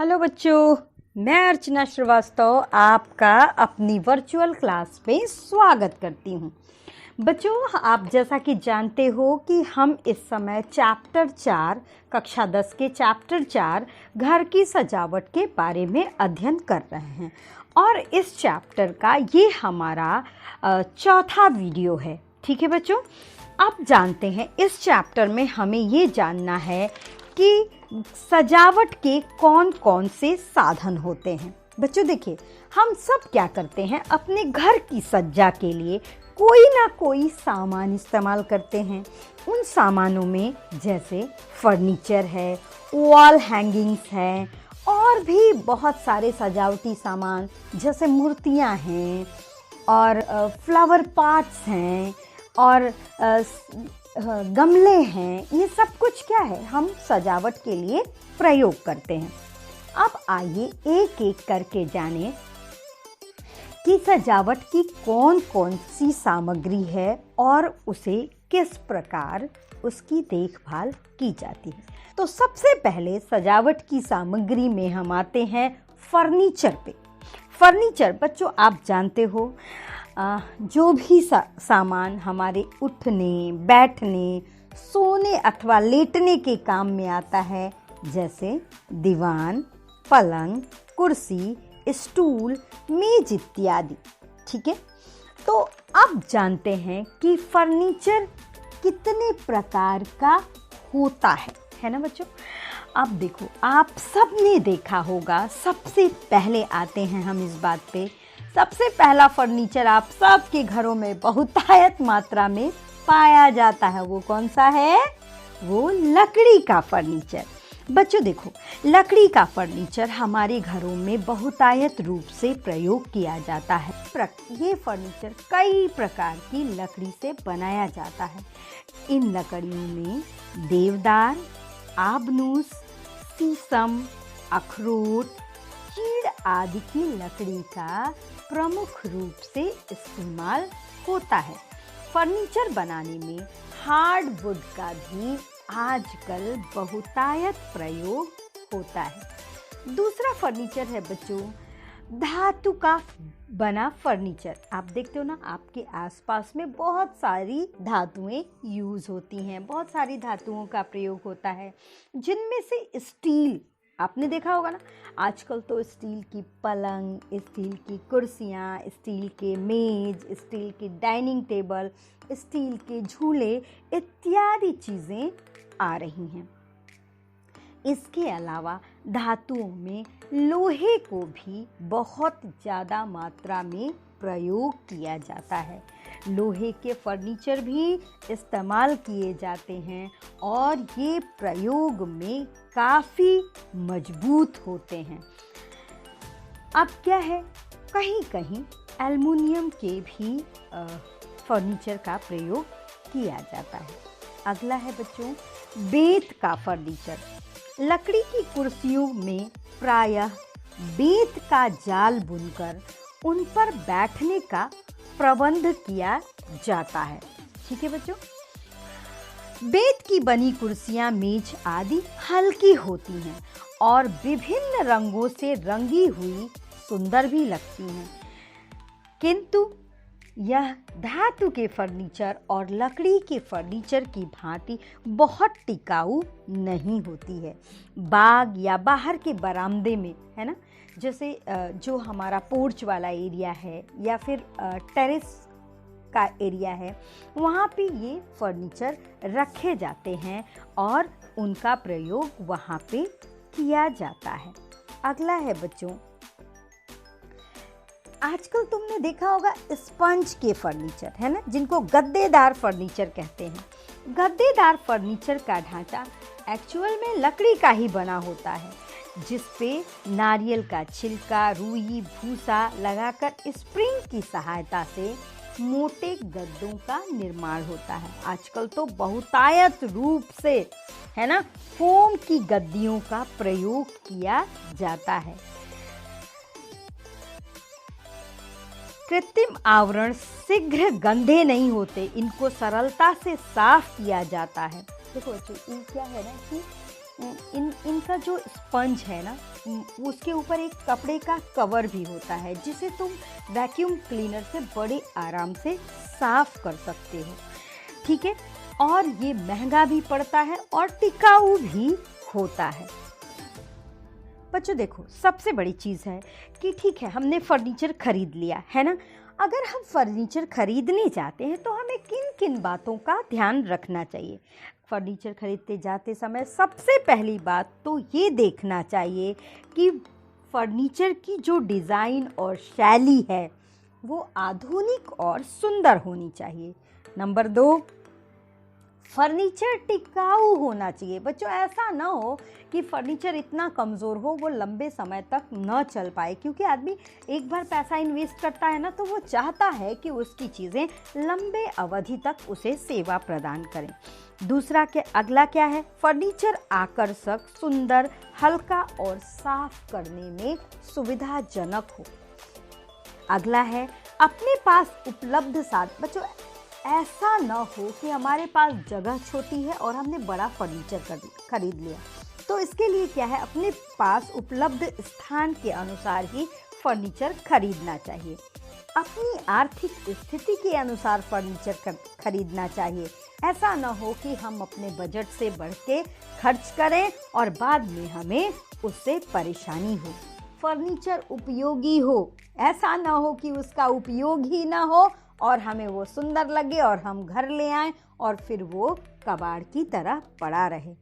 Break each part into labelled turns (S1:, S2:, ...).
S1: Hello बच्चों, मैं अर्चना श्रीवास्तव आपका अपनी वर्चुअल क्लास में स्वागत करती हूँ। बच्चों, आप जैसा कि जानते हो कि हम इस समय चैप्टर 4 कक्षा 10 के चैप्टर 4 घर की सजावट के बारे में अध्ययन कर रहे हैं और इस चैप्टर का ये हमारा चौथा वीडियो है। ठीक है बच्चों, अब जानते हैं इस चैप्टर में हमें ये जानना है कि सजावट के कौन कौन से साधन होते हैं। बच्चों देखिए, हम सब क्या करते हैं, अपने घर की सज्जा के लिए कोई ना कोई सामान इस्तेमाल करते हैं। उन सामानों में जैसे फर्नीचर है, वॉल हैंगिंग्स हैं और भी बहुत सारे सजावटी सामान जैसे मूर्तियां हैं और फ्लावर पॉट्स हैं और गमले हैं। ये सब कुछ क्या है, हम सजावट के लिए प्रयोग करते हैं। अब आइए एक एक करके जानें कि सजावट की कौन कौन सी सामग्री है और उसे किस प्रकार उसकी देखभाल की जाती है। तो सबसे पहले सजावट की सामग्री में हम आते हैं फर्नीचर पे। फर्नीचर बच्चों, आप जानते हो जो भी सामान हमारे उठने, बैठने, सोने अथवा लेटने के काम में आता है, जैसे दीवान, पलंग, कुर्सी, स्टूल, मेज इत्यादि। ठीक है, तो अब जानते हैं कि फर्नीचर कितने प्रकार का होता है ना बच्चों। अब देखो, आप सब ने देखा होगा, सबसे पहले आते हैं हम इस बात पे। सबसे पहला फर्नीचर आप सबके घरों में बहुतायत मात्रा में पाया जाता है, वो कौन सा है? वो लकड़ी का फर्नीचर। बच्चों देखो, लकड़ी का फर्नीचर हमारे घरों में बहुतायत रूप से प्रयोग किया जाता है। ये फर्नीचर कई प्रकार की लकड़ी से बनाया जाता है। इन लकड़ियों में देवदार, आबनूस, शीशम, अखरोट, चीड़ आदि की लकड़ी का प्रमुख रूप से इस्तेमाल होता है। फर्नीचर बनाने में हार्डवुड का भी आजकल बहुतायत प्रयोग होता है। दूसरा फर्नीचर है बच्चों, धातु का बना फर्नीचर। आप देखते हो ना, आपके आसपास में बहुत सारी धातुएं यूज होती हैं, बहुत सारी धातुओं का प्रयोग होता है, जिनमें से स्टील आपने देखा होगा ना। आजकल तो स्टील की पलंग, स्टील की कुर्सियाँ, स्टील के मेज, स्टील की डाइनिंग टेबल, स्टील के झूले इत्यादि चीज़ें आ रही हैं। इसके अलावा धातुओं में लोहे को भी बहुत ज़्यादा मात्रा में प्रयोग किया जाता है। लोहे के फर्नीचर भी इस्तेमाल किए जाते हैं और ये प्रयोग में काफ़ी मजबूत होते हैं। अब क्या है, कहीं कहीं एल्युमिनियम के भी फर्नीचर का प्रयोग किया जाता है। अगला है बच्चों, बेंत का फर्नीचर। लकड़ी की कुर्सियों में प्रायः बेंत का जाल बुनकर उन पर बैठने का प्रबंध किया जाता है। ठीक है बच्चों, बेंत की बनी कुर्सियां, मेज आदि हल्की होती हैं और विभिन्न रंगों से रंगी हुई सुंदर भी लगती हैं, किंतु यह धातु के फर्नीचर और लकड़ी के फर्नीचर की भांति बहुत टिकाऊ नहीं होती है। बाग या बाहर के बरामदे में, है ना, जैसे जो हमारा पोर्च वाला एरिया है या फिर टेरेस का एरिया है, वहाँ पे ये फर्नीचर रखे जाते हैं और उनका प्रयोग वहाँ पे किया जाता है। अगला है बच्चों, आजकल तुमने देखा होगा स्पंज के फर्नीचर, है ना, जिनको गद्देदार फर्नीचर कहते हैं। गद्देदार फर्नीचर का ढांचा एक्चुअल में लकड़ी का ही बना होता है, जिस पे नारियल का छिलका, रुई, भूसा लगाकर स्प्रिंग की सहायता से मोटे गद्दों का निर्माण होता है। आजकल तो बहुतायत रूप से, है ना, फोम की गद्दियों का प्रयोग किया जाता है। कृत्रिम आवरण शीघ्र गंदे नहीं होते, इनको सरलता से साफ किया जाता है। देखो बच्चों, ये क्या है ना कि इनका जो स्पंज है ना, उसके ऊपर एक कपड़े का कवर भी होता है जिसे तुम वैक्यूम क्लीनर से बड़े आराम से साफ कर सकते हो। ठीक है, और ये महंगा भी पड़ता है और टिकाऊ भी होता है। बच्चों देखो, सबसे बड़ी चीज़ है कि ठीक है, हमने फर्नीचर खरीद लिया है ना। अगर हम फर्नीचर खरीदने जाते हैं तो हमें किन किन बातों का ध्यान रखना चाहिए। फर्नीचर खरीदते जाते समय सबसे पहली बात तो ये देखना चाहिए कि फर्नीचर की जो डिज़ाइन और शैली है वो आधुनिक और सुंदर होनी चाहिए। नंबर 2, फर्नीचर टिकाऊ होना चाहिए। बच्चों ऐसा ना हो कि फर्नीचर इतना कमज़ोर हो वो लंबे समय तक न चल पाए, क्योंकि आदमी एक बार पैसा इन्वेस्ट करता है ना तो वो चाहता है कि उसकी चीज़ें लंबे अवधि तक उसे सेवा प्रदान करें। दूसरा अगला क्या है, फर्नीचर आकर्षक, सुंदर, हल्का और साफ करने में सुविधाजनक हो। अगला है अपने पास उपलब्ध साधन। बच्चों ऐसा न हो कि हमारे पास जगह छोटी है और हमने बड़ा फर्नीचर खरीद लिया, तो इसके लिए क्या है, अपने पास उपलब्ध स्थान के अनुसार ही फर्नीचर खरीदना चाहिए। अपनी आर्थिक स्थिति के अनुसार फर्नीचर खरीदना चाहिए। ऐसा न हो कि हम अपने बजट से बढ़ के खर्च करें और बाद में हमें उससे परेशानी हो। फर्नीचर उपयोगी हो, ऐसा न हो कि उसका उपयोग ही ना हो और हमें वो सुंदर लगे और हम घर ले आएं और फिर वो कबाड़ की तरह पड़ा रहे।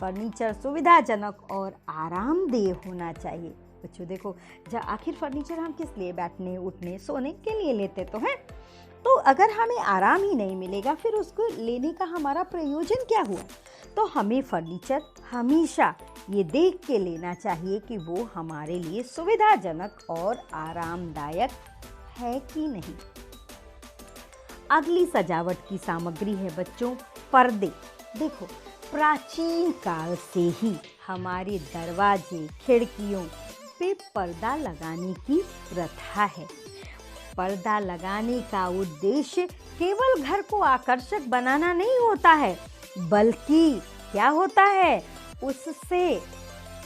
S1: फर्नीचर सुविधाजनक और आरामदेह होना चाहिए। बच्चों देखो, आखिर फर्नीचर हम किस लिए, बैठने, उठने, सोने के लिए लेते तो हैं। तो अगर हमें आराम ही नहीं मिलेगा फिर उसको लेने का हमारा प्रयोजन क्या हुआ। तो हमें फर्नीचर हमेशा ये देख के लेना चाहिए कि वो हमारे लिए सुविधाजनक और आरामदायक है कि नहीं। अगली सजावट की सामग्री है बच्चों पर्दे। देखो, प्राचीन काल से ही हमारे दरवाजे, खिड़कियों पे पर्दा लगाने की प्रथा है। पर्दा लगाने का उद्देश्य केवल घर को आकर्षक बनाना नहीं होता है, बल्कि क्या होता है, उससे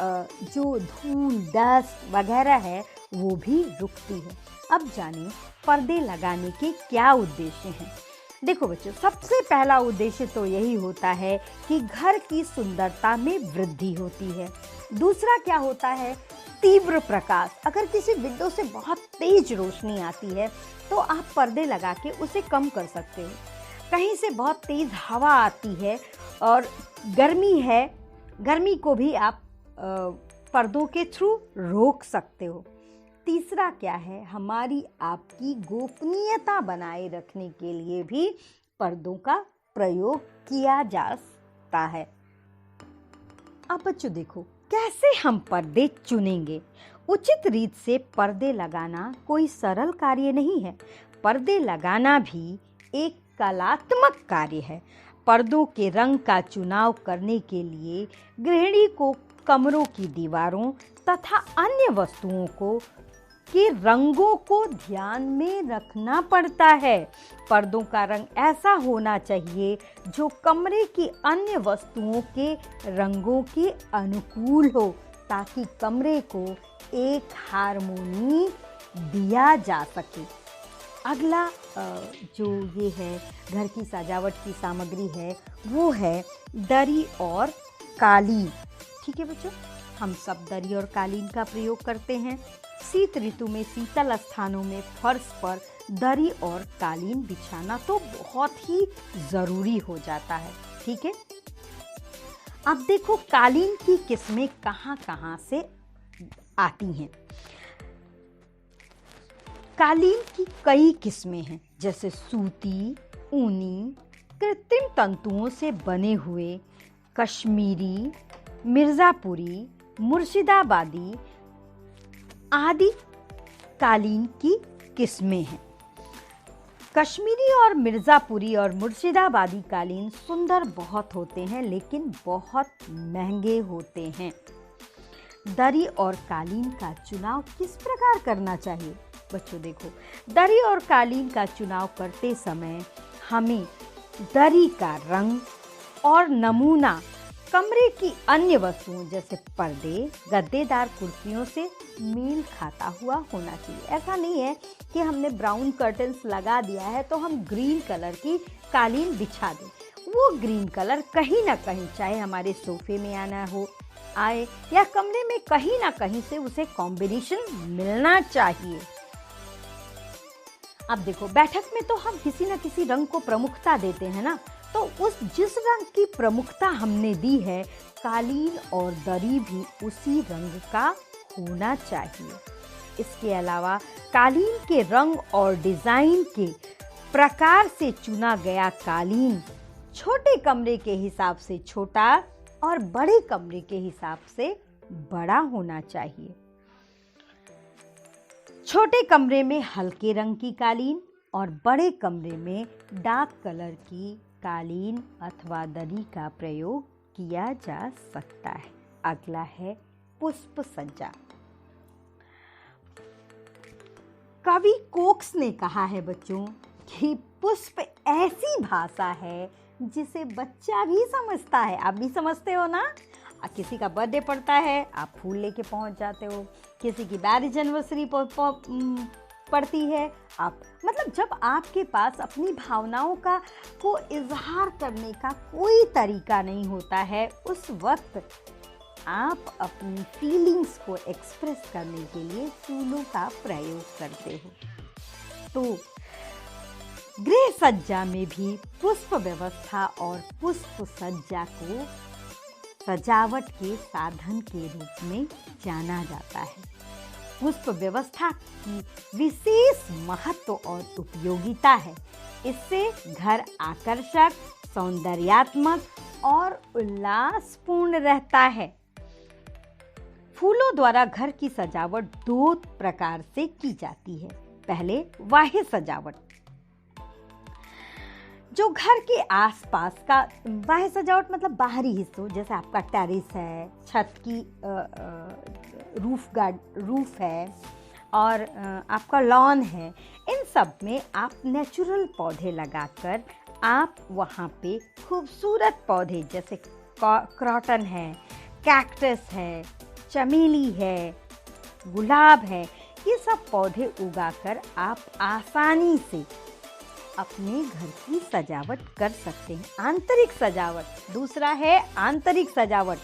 S1: जो धूल, डस्ट वगैरह है वो भी रुकती है। अब जानें पर्दे लगाने के क्या उद्देश्य हैं। देखो बच्चों, सबसे पहला उद्देश्य तो यही होता है कि घर की सुंदरता में वृद्धि होती है। दूसरा क्या होता है, तीव्र प्रकाश। अगर किसी विंडो से बहुत तेज रोशनी आती है तो आप पर्दे लगा के उसे कम कर सकते हो। कहीं से बहुत तेज हवा आती है और गर्मी है, गर्मी को भी आप पर्दों के थ्रू रोक सकते हो। तीसरा क्या है, हमारी आपकी गोपनीयता बनाए रखने के लिए भी पर्दों का प्रयोग किया जा सकता है। अब बच्चों देखो, कैसे हम पर्दे चुनेंगे। उचित रीत से पर्दे लगाना कोई सरल कार्य नहीं है। पर्दे लगाना भी एक कलात्मक कार्य है। पर्दों के रंग का चुनाव करने के लिए गृहिणी को कमरों की दीवारों तथा अन्य वस्तुओं के रंगों को ध्यान में रखना पड़ता है। पर्दों का रंग ऐसा होना चाहिए जो कमरे की अन्य वस्तुओं के रंगों के अनुकूल हो, ताकि कमरे को एक हार्मोनी दिया जा सके। अगला जो ये है घर की सजावट की सामग्री है वो है दरी और कालीन। ठीक है बच्चों, हम सब दरी और कालीन का प्रयोग करते हैं। शीत ऋतु में शीतल स्थानों में फर्श पर दरी और कालीन बिछाना तो बहुत ही ज़रूरी हो जाता है। ठीक है, अब देखो कालीन की किस्में कहाँ से आती हैं। कालीन की कई किस्में हैं, जैसे सूती, ऊनी, कृत्रिम तंतुओं से बने हुए, कश्मीरी, मिर्ज़ापुरी, मुर्शिदाबादी आदि कालीन की किस्में हैं। कश्मीरी और मिर्ज़ापुरी और मुर्शिदाबादी कालीन सुंदर बहुत होते हैं लेकिन बहुत महंगे होते हैं। दरी और कालीन का चुनाव किस प्रकार करना चाहिए। बच्चों देखो, दरी और कालीन का चुनाव करते समय हमें दरी का रंग और नमूना कमरे की अन्य वस्तुओं जैसे पर्दे, गद्देदार कुर्सियों से मेल खाता हुआ होना चाहिए। ऐसा नहीं है कि हमने ब्राउन कर्टन्स लगा दिया है तो हम ग्रीन कलर की कालीन बिछा दें। वो ग्रीन कलर कहीं ना कहीं, चाहे हमारे सोफे में आए या कमरे में कहीं ना कहीं से उसे कॉम्बिनेशन मिलना चाहिए। अब देखो, बैठक में तो हम किसी न किसी रंग को प्रमुखता देते हैं ना, तो जिस रंग की प्रमुखता हमने दी है, कालीन और दरी भी उसी रंग का होना चाहिए। इसके अलावा कालीन के रंग और डिजाइन के प्रकार से चुना गया कालीन छोटे कमरे के हिसाब से छोटा और बड़े कमरे के हिसाब से बड़ा होना चाहिए। छोटे कमरे में हल्के रंग की कालीन और बड़े कमरे में डार्क कलर की कालीन अथवा दरी का प्रयोग किया जा सकता है। अगला है पुष्प सज्जा। कवि कोक्स ने कहा है बच्चों कि पुष्प ऐसी भाषा है जिसे बच्चा भी समझता है। आप भी समझते हो ना? किसी का बर्थडे पड़ता है, आप फूल लेके पहुंच जाते हो। किसी की मैरिज एनिवर्सरी पड़ती है, आप मतलब जब आपके पास अपनी भावनाओं को इजहार करने का कोई तरीका नहीं होता है, उस वक्त आप अपनी फीलिंग्स को एक्सप्रेस करने के लिए फूलों का प्रयोग करते हो। तो गृह सज्जा में भी पुष्प व्यवस्था और पुष्प सज्जा को सजावट के साधन के रूप में जाना जाता है। पुष्प व्यवस्था की विशेष महत्व और उपयोगिता है। इससे घर आकर्षक, सौंदर्यात्मक और उल्लासपूर्ण रहता है। फूलों द्वारा घर की सजावट दो प्रकार से की जाती है। पहले बाह्य सजावट, जो घर के आसपास का बाह्य सजावट मतलब बाहरी हिस्सों, जैसे आपका टेरेस है, छत की रूफ है और आपका लॉन है। इन सब में आप नेचुरल पौधे लगाकर आप वहाँ पे खूबसूरत पौधे जैसे क्रॉटन है, कैक्टस है, चमेली है, गुलाब है, ये सब पौधे उगाकर आप आसानी से अपने घर की सजावट कर सकते हैं। आंतरिक सजावट, दूसरा है आंतरिक सजावट।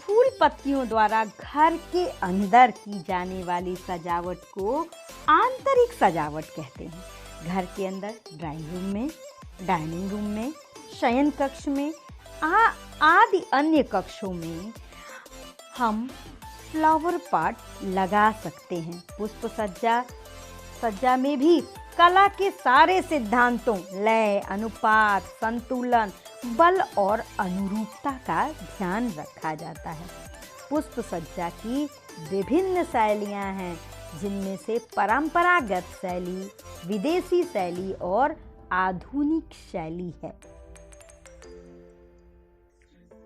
S1: फूल पत्तियों द्वारा घर के अंदर की जाने वाली सजावट को आंतरिक सजावट कहते हैं। घर के अंदर ड्राइंग रूम में, डाइनिंग रूम में, शयन कक्ष में आदि अन्य कक्षों में हम फ्लावर पॉट लगा सकते हैं। पुष्प सज्जा में भी कला के सारे सिद्धांतों, लय, अनुपात, संतुलन, बल और अनुरूपता का ध्यान रखा जाता है। पुष्प सज्जा की विभिन्न शैलियां हैं, जिनमें से परंपरागत शैली, विदेशी शैली और आधुनिक शैली है।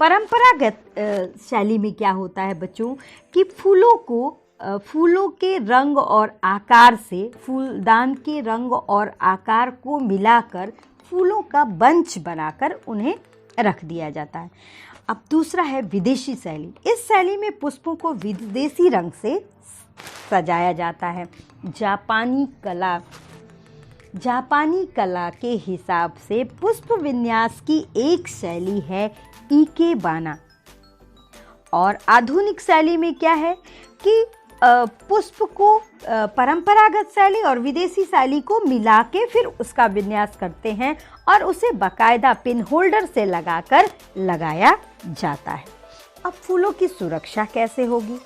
S1: परंपरागत शैली में क्या होता है बच्चों कि फूलों के रंग और आकार से, फूलदान के रंग और आकार को मिलाकर फूलों का बंच बनाकर उन्हें रख दिया जाता है। अब दूसरा है विदेशी शैली। इस शैली में पुष्पों को विदेशी रंग से सजाया जाता है। जापानी कला के हिसाब से पुष्प विन्यास की एक शैली है इकेबाना। और आधुनिक शैली में क्या है कि पुष्प को परंपरागत शैली और विदेशी शैली को मिला के फिर उसका विन्यास करते हैं और उसे बाकायदा पिन होल्डर से लगाकर लगाया जाता है। अब फूलों की सुरक्षा कैसे होगी?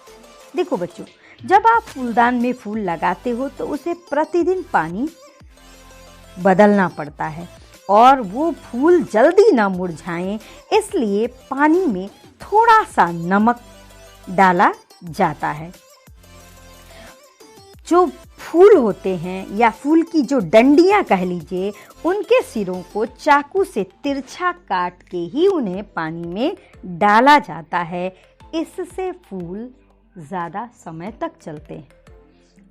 S1: देखो बच्चों, जब आप फूलदान में फूल लगाते हो तो उसे प्रतिदिन पानी बदलना पड़ता है और वो फूल जल्दी ना मुरझाएं, इसलिए पानी में थोड़ा सा नमक डाला जाता है। जो फूल होते हैं या फूल की जो डंडियां कह लीजिए, उनके सिरों को चाकू से तिरछा काट के ही उन्हें पानी में डाला जाता है। इससे फूल ज़्यादा समय तक चलते हैं।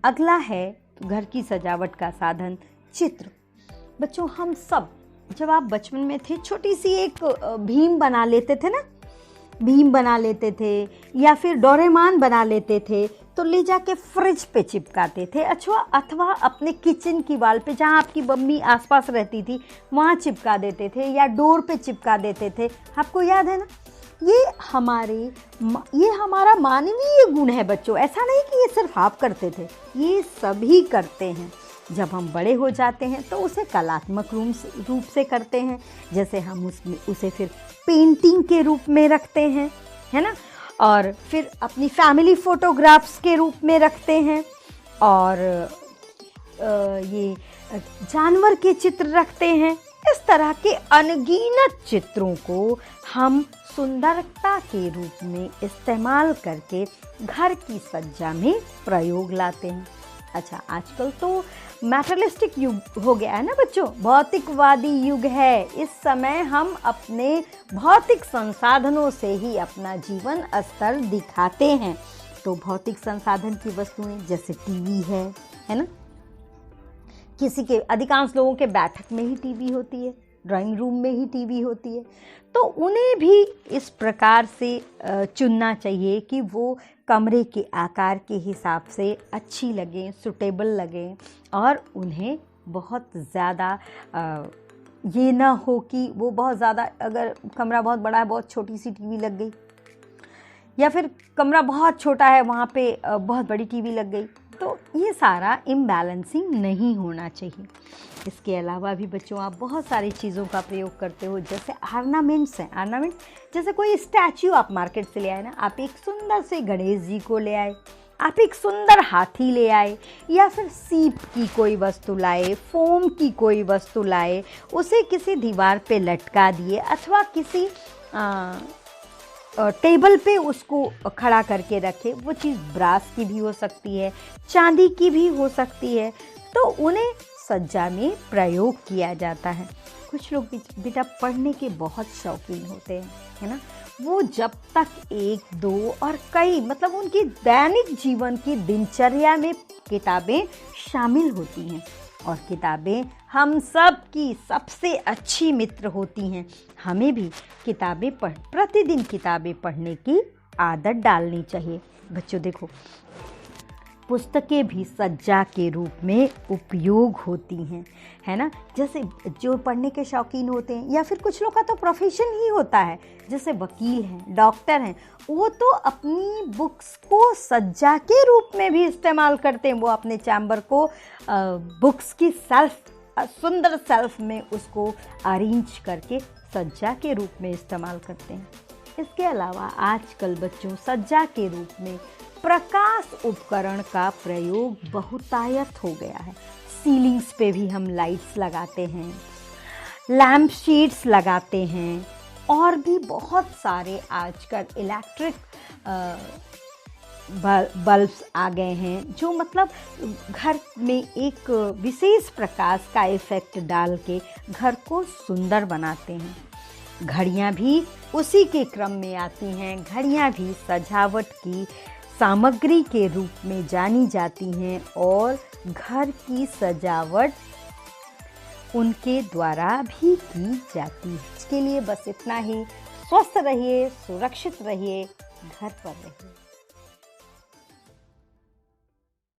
S1: अगला है घर की सजावट का साधन चित्र। बच्चों, हम सब जब आप बचपन में थे छोटी सी एक भीम बना लेते थे ना, भीम बना लेते थे या फिर डोरेमोन बना लेते थे तो ले जाके फ्रिज पे चिपकाते थे, अथवा अपने किचन की वॉल पे जहाँ आपकी मम्मी आसपास रहती थी वहाँ चिपका देते थे या डोर पे चिपका देते थे। आपको याद है ना? ये हमारा मानवीय गुण है बच्चों। ऐसा नहीं कि ये सिर्फ आप करते थे, ये सभी करते हैं। जब हम बड़े हो जाते हैं तो उसे कलात्मक रूप से करते हैं, जैसे हम उसे फिर पेंटिंग के रूप में रखते हैं, है ना, और फिर अपनी फैमिली फ़ोटोग्राफ्स के रूप में रखते हैं, और ये जानवर के चित्र रखते हैं। इस तरह के अनगिनत चित्रों को हम सुंदरता के रूप में इस्तेमाल करके घर की सज्जा में प्रयोग लाते हैं। अच्छा, आजकल तो मैटेरियलिस्टिक युग हो गया है ना बच्चों, भौतिकवादी युग है। इस समय हम अपने भौतिक संसाधनों से ही अपना जीवन स्तर दिखाते हैं। तो भौतिक संसाधन की वस्तुएं जैसे टीवी है ना, अधिकांश लोगों के बैठक में ही टीवी होती है, ड्राइंग रूम में ही टीवी होती है। तो उन्हें भी इस प्रकार से चुनना चाहिए कि वो कमरे के आकार के हिसाब से अच्छी लगें, सूटेबल लगें, और उन्हें बहुत ज़्यादा ये ना हो कि वो बहुत ज़्यादा, अगर कमरा बहुत बड़ा है बहुत छोटी सी टीवी लग गई, या फिर कमरा बहुत छोटा है वहाँ पे बहुत बड़ी टीवी लग गई, तो ये सारा इम्बैलेंसिंग नहीं होना चाहिए। इसके अलावा भी बच्चों आप बहुत सारी चीज़ों का प्रयोग करते हो, जैसे ऑर्नामेंट्स हैं। ऑर्नामेंट्स जैसे कोई स्टैच्यू आप मार्केट से ले आए ना, आप एक सुंदर से गणेश जी को ले आए, आप एक सुंदर हाथी ले आए, या फिर सीप की कोई वस्तु लाए, फोम की कोई वस्तु लाए, उसे किसी दीवार पे लटका दिए, अथवा किसी टेबल पे उसको खड़ा करके रखे। वो चीज़ ब्रास की भी हो सकती है, चांदी की भी हो सकती है, तो उन्हें सज्जा में प्रयोग किया जाता है। कुछ लोग बेटा पढ़ने के बहुत शौकीन होते हैं, है ना, वो जब तक 1, 2 और कई मतलब उनकी दैनिक जीवन की दिनचर्या में किताबें शामिल होती हैं, और किताबें हम सब की सबसे अच्छी मित्र होती हैं। हमें भी प्रतिदिन किताबें पढ़ने की आदत डालनी चाहिए। बच्चों देखो, पुस्तकें भी सज्जा के रूप में उपयोग होती हैं, है ना। जैसे जो पढ़ने के शौकीन होते हैं, या फिर कुछ लोग का तो प्रोफेशन ही होता है, जैसे वकील हैं, डॉक्टर हैं, वो तो अपनी बुक्स को सज्जा के रूप में भी इस्तेमाल करते हैं। वो अपने चैम्बर को बुक्स की सुंदर सेल्फ में उसको अरेंज करके सज्जा के रूप में इस्तेमाल करते हैं। इसके अलावा आजकल बच्चों सज्जा के रूप में प्रकाश उपकरण का प्रयोग बहुतायत हो गया है। सीलिंग्स पे भी हम लाइट्स लगाते हैं, लैम्प शीट्स लगाते हैं, और भी बहुत सारे आजकल इलेक्ट्रिक बल्ब्स आ गए हैं, जो मतलब घर में एक विशेष प्रकाश का इफ़ेक्ट डाल के घर को सुंदर बनाते हैं। घड़ियाँ भी उसी के क्रम में आती हैं। घड़ियाँ भी सजावट की सामग्री के रूप में जानी जाती हैं, और घर की सजावट उनके द्वारा भी की जाती है। इसके लिए बस इतना ही। स्वस्थ रहिए, सुरक्षित रहिए, घर पर रहिए।